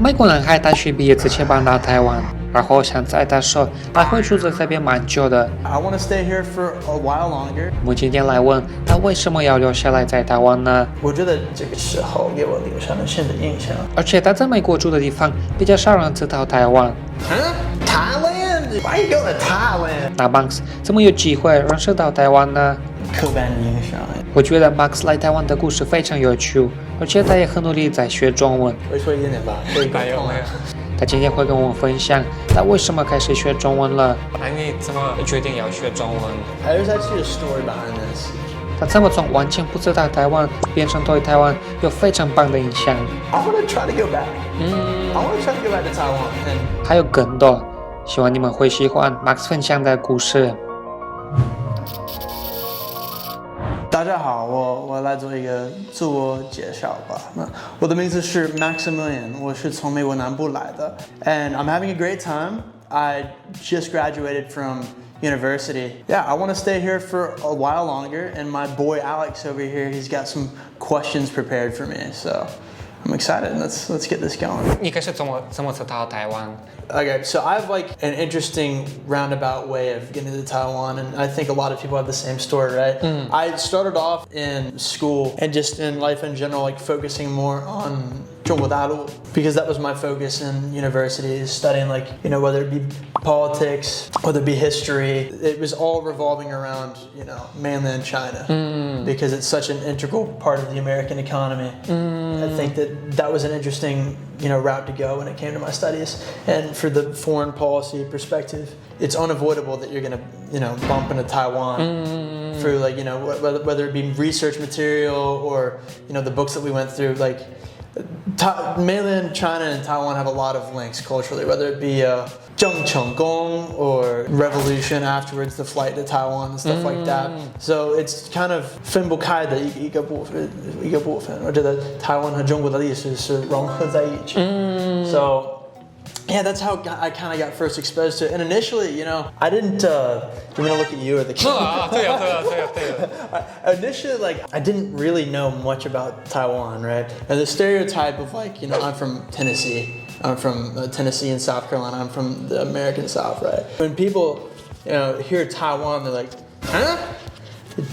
美国男孩大学毕业之前搬到台湾，然后现在他说他会住在这边蛮久的。I want to stay here for a while longer. 我们今天来问他为什么要留下来在台湾呢？我觉得这个时候给我留下了深的印象。而且他在美国住的地方比较少人知道台湾。Thailand? Why are you going to Thailand? 那 Max 怎么有机会认识到台湾呢？刻板印象。我觉得 Max 来台湾的故事非常有趣，而且他也很努力在学中文。会说一点点吧，可以沟通啊。他今天会跟我们分享他为什么开始学中文了。你怎么决定要学中文？ There's actually a story behind this. 他怎么从完全不知道台湾变成对台湾有非常棒的印象。I want to try to go back. I want to try to go back to Taiwan. And 还有更多，希望你们会喜欢 Max 分享的故事。大家好，我来做一个自我介绍吧。我的名字是 Maximilian， 我是从美国南部来的 ，and I'm having a great time. I just graduated from university. Yeah, I want to stay here for a while longer. And my boy Alex over here, he's got some questions prepared for me. So I'm excited. Let's get this going. 你开始怎么知道台湾？ Okay, so I have like an interesting roundabout way of getting to Taiwan, and I think a lot of people have the same story, right? I started off in school and just in life in general, like focusing more on 中国大陆 because that was my focus in university, studying like, you know, whether it be politics, whether it be history, it was all revolving around, you know, mainland China because it's such an integral part of the American economy. I think that was an interesting, you know, route to go when it came to my studies. And for the foreign policy perspective, it's unavoidable that you're going to, you know, bump into Taiwan through like, you know, whether it be research material or, you know, the books that we went through, like mainland China and Taiwan have a lot of links culturally, whether it be Zheng Chenggong or revolution afterwards, the flight to Taiwan and stuff like that. So it's kind of 分不开的一个部分。我觉得台湾和中国的历史是融合在一起。So yeah, that's how I kind of got first exposed to it. And initially, you know, I didn't. Do you want to look at you or the camera? Initially, like, I didn't really know much about Taiwan, right? And the stereotype of like, you know, I'm from Tennessee. I'm from Tennessee and South Carolina. I'm from the American South, right? When people, you know, hear Taiwan, they're like, huh?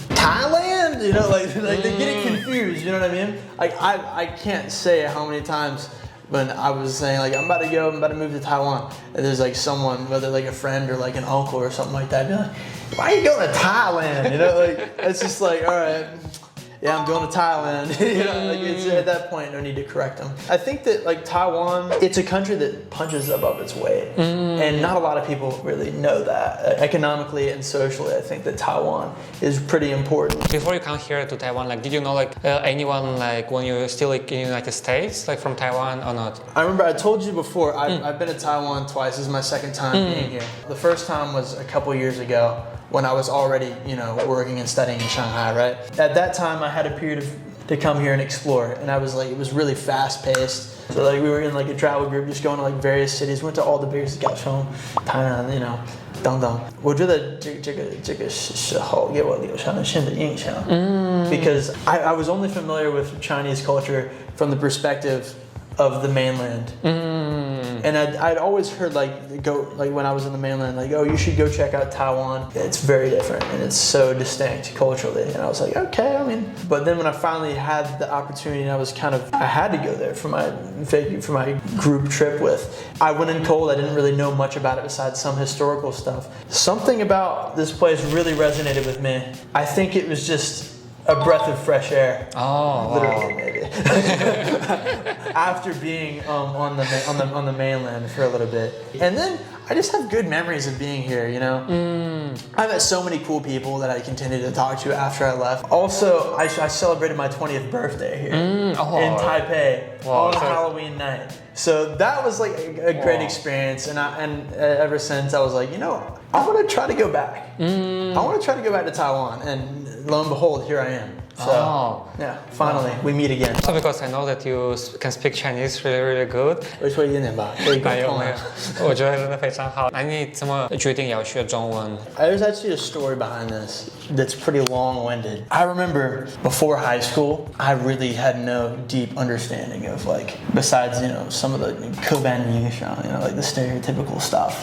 Thailand? You know, like they get it confused. You know what I mean? Like I can't say how many times when I was saying like I'm about to move to Taiwan, and there's like someone, whether like a friend or like an uncle or something like that, be like, why are you going to Thailand? You know, like it's just like, all right, yeah, I'm going to Thailand. You know, like it's, at that point, no need to correct them. I think that like Taiwan, it's a country that punches above its weight, and not a lot of people really know that. Economically and socially, I think that Taiwan is pretty important. Before you come here to Taiwan, like, did you know like anyone like when you were still like in the United States, like from Taiwan or not? I remember I told you before, I've been to Taiwan twice. This is my second time being here. The first time was a couple years ago when I was already, you know, working and studying in Shanghai, right? At that time, I had a period to come here and explore, and I was like, it was really fast paced. So like we were in like a travel group, just going to like various cities. Went to all the biggest Kaohsiung, Tainan, you know, 等等。我觉得这个时候给我留下了深的印象。Because I was only familiar with Chinese culture from the perspective of the mainland. And I'd always heard like when I was in the mainland, like, oh, you should go check out Taiwan. It's very different and it's so distinct culturally. And I was like, okay, I mean, but then when I finally had the opportunity, and I had to go there for my group trip with. I went in cold. I didn't really know much about it besides some historical stuff. Something about this place really resonated with me. I think it was just a breath of fresh air. Oh, literally, maybe. After being on the mainland for a little bit, and then I just have good memories of being here. You know, I met so many cool people that I continued to talk to after I left. Also, I celebrated my 20th birthday here in Taipei on Halloween night. So that was like a great experience, and ever since I was like, you know, I want to try to go back. I want to try to go back to Taiwan, and lo and behold, here I am. So, yeah, finally, we meet again. So because I know that you can speak Chinese really, really good. 我说一点点吧，可以沟通啊。我觉得真的非常好。那你怎么决定要学中文？ There's actually a story behind this that's pretty long-winded. I remember before high school, I really had no deep understanding of like, besides, some of the 刻板印象, like the stereotypical stuff.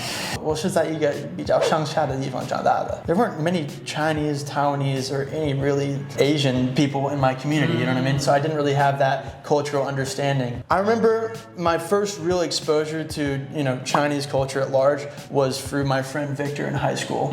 我是在一个比较乡下的地方长大的. There weren't many Chinese, Taiwanese, or any really Asian people in my community, you know what I mean? So I didn't really have that cultural understanding. I remember my first real exposure to, Chinese culture at large was through my friend Victor in high school.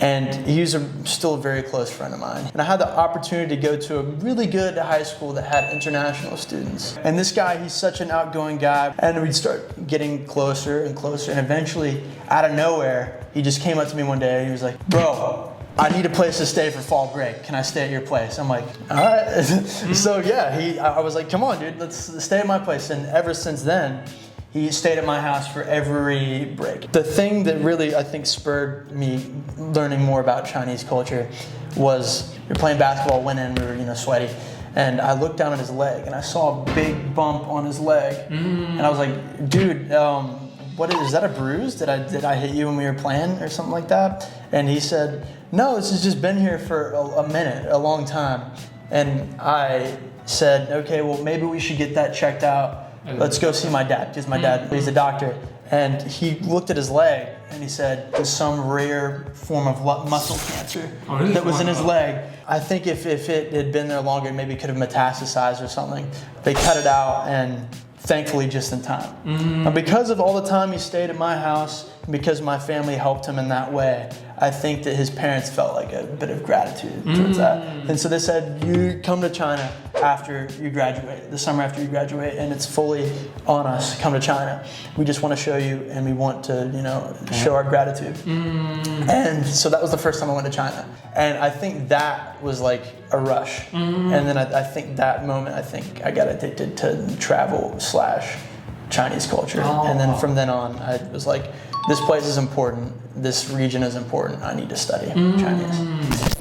And he's still a very close friend of mine. And I had the opportunity to go to a really good high school that had international students. And this guy, he's such an outgoing guy. And we'd start getting closer and closer. And eventually, out of nowhere, he just came up to me one day and he was like, bro, I need a place to stay for fall break. Can I stay at your place? I'm like, all right. So yeah, I was like, come on, dude, let's stay at my place. And ever since then, he stayed at my house for every break. The thing that really, I think, spurred me learning more about Chinese culture was we were playing basketball, went in, we were, sweaty. And I looked down at his leg and I saw a big bump on his leg. And I was like, dude, is that a bruise? Did I hit you when we were playing or something like that? And he said, no, this has just been here for a minute, a long time. And I said, okay, well, maybe we should get that checked out. Let's go see my dad, because my dad, he's a doctor. And he looked at his leg and he said, there's some rare form of muscle cancer that was in his leg. I think if it had been there longer, maybe it could have metastasized or something. They cut it out, and thankfully just in time. And because of all the time he stayed at my house, because my family helped him in that way, I think that his parents felt like a bit of gratitude towards that. And so they said, you come to China after you graduate, the summer after you graduate, and it's fully on us, come to China. We just want to show you, and we want to, show our gratitude. And so that was the first time I went to China. And I think that was like a rush. And then I think that moment, I got addicted to travel / Chinese culture. And then from then on, I was like, this place is important. This region is important. I need to study Chinese.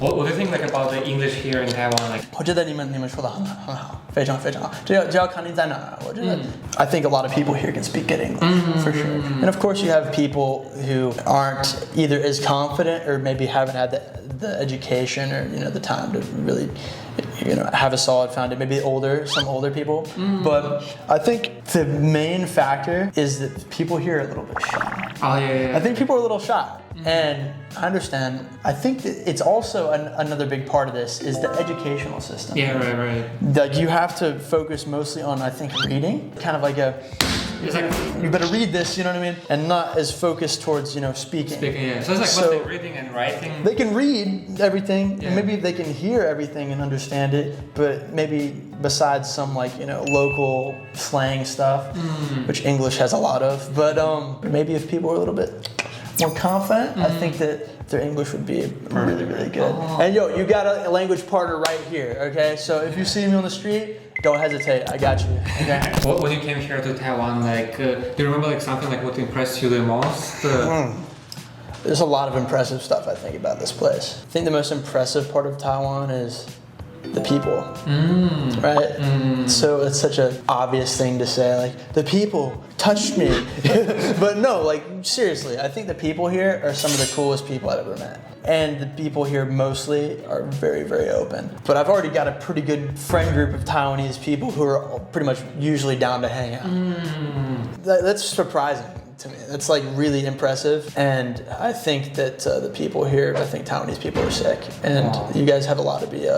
What do you think about the English here in Taiwan? 我觉得你们说得很好，非常非常好。只要看你在哪儿，我觉得 I think a lot of people here can speak good English for sure. And of course, you have people who aren't either as confident or maybe haven't had the education or the time to really have a solid foundation. Maybe some older people. But I think the main factor is that people here are a little bit shy. Oh yeah. I think people are a little shy. And I understand. I think that it's also another big part of this is the educational system. Yeah, right. Like you have to focus mostly on, I think, reading. Kind of like you better read this, you know what I mean? And not as focused towards, speaking. Yeah. So it's like mostly reading and writing. They can read everything, and maybe they can hear everything and understand it, but maybe besides some local slang stuff, which English has a lot of. But maybe if people are a little bit more confident, I think that their English would be really, really good. And you got a language partner right here, okay? So if you see me on the street, don't hesitate, I got you, okay? When you came here to Taiwan, do you remember something what impressed you the most? There's a lot of impressive stuff I think about this place. I think the most impressive part of Taiwan is the people, right? So it's such an obvious thing to say, like, the people touched me. But no, seriously, I think the people here are some of the coolest people I've ever met. And the people here mostly are very, very open. But I've already got a pretty good friend group of Taiwanese people who are pretty much usually down to hang out. That's surprising to me. That's really impressive. And I think that the people here, I think Taiwanese people are sick. And you guys have a lot to be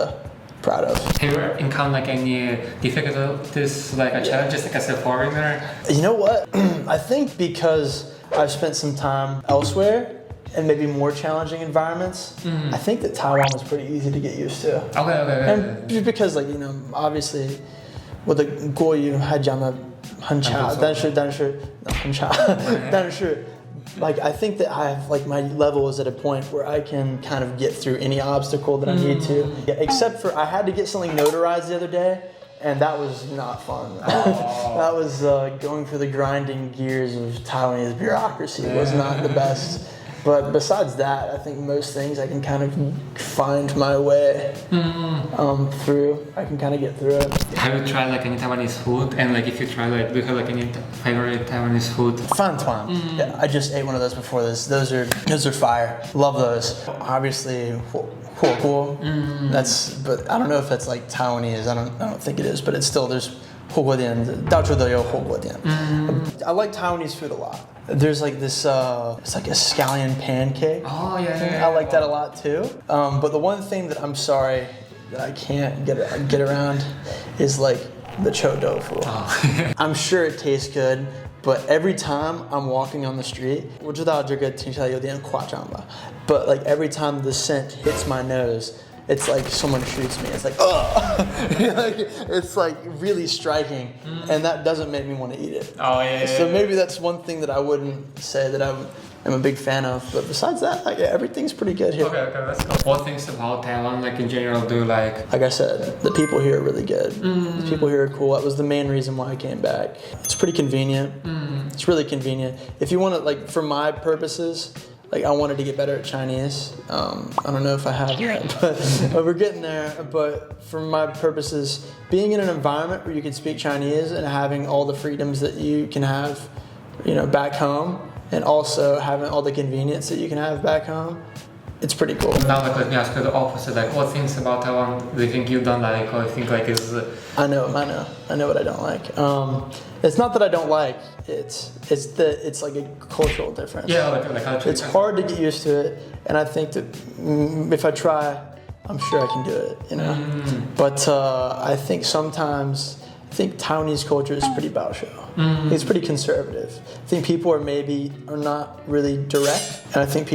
proud of. Have you encountered any difficulties, challenges as a foreigner? You know what? I think because I've spent some time elsewhere and maybe more challenging environments, I think that Taiwan was pretty easy to get used to. Okay. And just because, obviously, 我的国语还讲得很差，但是很差，但是 I think that I have my level is at a point where I can kind of get through any obstacle that I need to. Yeah, except for I had to get something notarized the other day, and that was not fun. That was going through the grinding gears of Taiwanese bureaucracy. It was not the best. But besides that, I think most things I can kind of find my way through. I can kind of get through it. Have you tried like any Taiwanese food? And like if you try, like, do you have like any favorite Taiwanese food? Fan tuan. Yeah, I just ate one of those before this. Those are fire. Love those. Obviously, huo guo. But I don't know if that's like Taiwanese. I don't think it is. But it's still, there's huo guo dian. 到处都有火锅店. I like Taiwanese food a lot. There's like this, it's like a scallion pancake. Oh yeah. I like that a lot too. But the one thing that I'm sorry that I can't get around is like the chou tofu. Oh. I'm sure it tastes good, but every time I'm walking on the street, 我知道这个听起来有点夸张吧, but like every time the scent hits my nose, it's like someone shoots me. It's like, ugh! It's like really striking, and that doesn't make me want to eat it. Oh yeah. So maybe that's one thing that I wouldn't say that I'm a big fan of. But besides that, like, everything's pretty good here. Okay, that's cool. What things about Taiwan, like in general, do you like? Like I said, the people here are really good. The people here are cool. That was the main reason why I came back. It's pretty convenient. It's really convenient. If you want to, like, for my purposes, like, I wanted to get better at Chinese. I don't know if I have yet, but we're getting there. But for my purposes, being in an environment where you can speak Chinese and having all the freedoms that you can have, you know, back home, and also having all the convenience that you can have back home, it's pretty cool. Now, like, let me ask you the opposite. Like, what things about Taiwan do you think you don't like, or you think like is? I know what I don't like. It's not that I don't like. It's like a cultural difference. Yeah, like culture. It's hard to get used to it, and I think that if I try, I'm sure I can do it. You know, but I think sometimes Taiwanese culture is pretty baoshou. It's pretty conservative. I think people are not really direct, and I think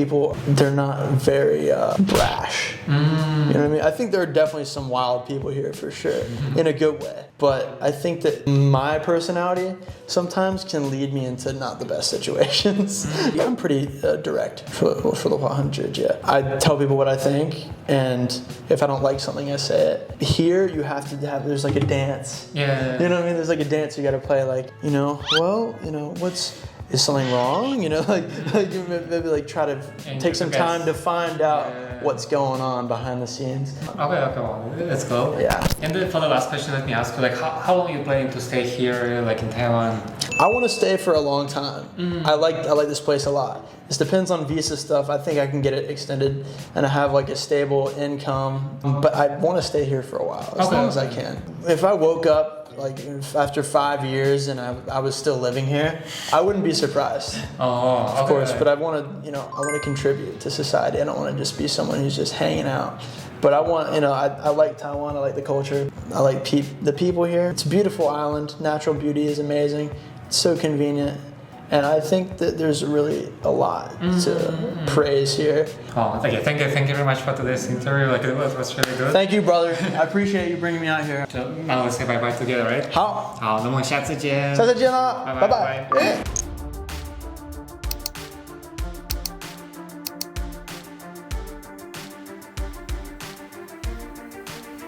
they're not very brash. You know what I mean? I think there are definitely some wild people here for sure, in a good way. But I think that my personality sometimes can lead me into not the best situations. Yeah, I'm pretty direct for the 100. Yeah, I tell people what I think, and if I don't like something, I say it. Here, you have to have. There's like a dance. Yeah. You know what I mean? There's like a dance you got to play. Like, is something wrong? You know, like maybe like try to take some time to find out what's going on behind the scenes. Okay, well, let's go. Yeah. And then for the last question, let me ask you, like, how long are you planning to stay here, like in Taiwan? I want to stay for a long time. I like this place a lot. This depends on visa stuff. I think I can get it extended, and I have like a stable income. But I want to stay here for a while, as long as I can. If I woke up like after 5 years and I was still living here, I wouldn't be surprised. Of course, but I want to contribute to society. I don't want to just be someone who's just hanging out. But I want, I like Taiwan. I like the culture. I like the people here. It's a beautiful island. Natural beauty is amazing. It's so convenient. And I think that there's really a lot to praise here. Oh, okay. Thank you very much for today's interview. Like, it was really good. Thank you, brother. I appreciate you bringing me out here. So now let's say bye bye together, right? 好，好，那我们下次见。下次见啦，拜拜。